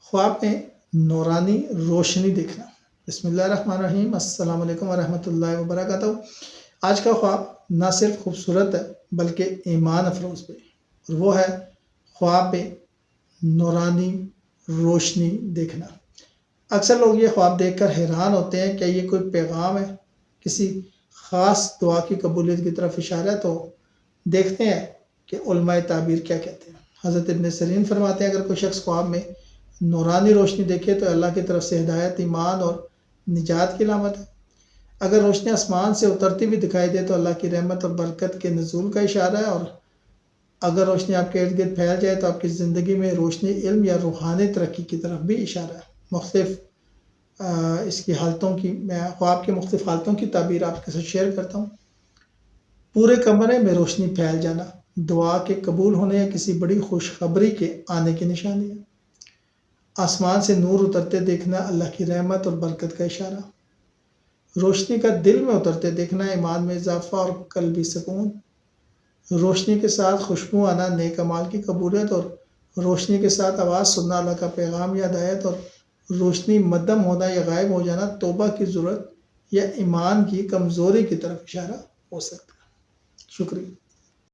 خواب میں نورانی روشنی دیکھنا۔ بسم اللہ الرحمن الرحیم، السلام علیکم ورحمۃ اللہ وبرکاتہ۔ آج کا خواب نہ صرف خوبصورت ہے بلکہ ایمان افروز بھی، اور وہ ہے خواب میں نورانی روشنی دیکھنا۔ اکثر لوگ یہ خواب دیکھ کر حیران ہوتے ہیں، کیا یہ کوئی پیغام ہے، کسی خاص دعا کی قبولیت کی طرف اشارہ ہے؟ تو دیکھتے ہیں کہ علماء تعبیر کیا کہتے ہیں۔ حضرت ابن سیرین فرماتے ہیں، اگر کوئی شخص خواب میں نورانی روشنی دیکھے تو اللہ کی طرف سے ہدایت، ایمان اور نجات کی علامت ہے۔ اگر روشنی آسمان سے اترتی ہوئی دکھائی دے تو اللہ کی رحمت اور برکت کے نزول کا اشارہ ہے، اور اگر روشنی آپ کے ارد گرد پھیل جائے تو آپ کی زندگی میں روشنی، علم یا روحانی ترقی کی طرف بھی اشارہ ہے۔ مختلف اس کی حالتوں کی، میں خواب کی مختلف حالتوں کی تعبیر آپ کے ساتھ شیئر کرتا ہوں۔ پورے کمرے میں روشنی پھیل جانا دعا کے قبول ہونے یا کسی بڑی خوشخبری کے آنے کی نشانی ہے۔ آسمان سے نور اترتے دیکھنا اللہ کی رحمت اور برکت کا اشارہ۔ روشنی کا دل میں اترتے دیکھنا ایمان میں اضافہ اور قلبی سکون۔ روشنی کے ساتھ خوشبو آنا نیک اعمال کی قبولیت، اور روشنی کے ساتھ آواز سننا اللہ کا پیغام یا ہدایت، اور روشنی مدھم ہونا یا غائب ہو جانا توبہ کی ضرورت یا ایمان کی کمزوری کی طرف اشارہ ہو سکتا ہے۔ شکریہ۔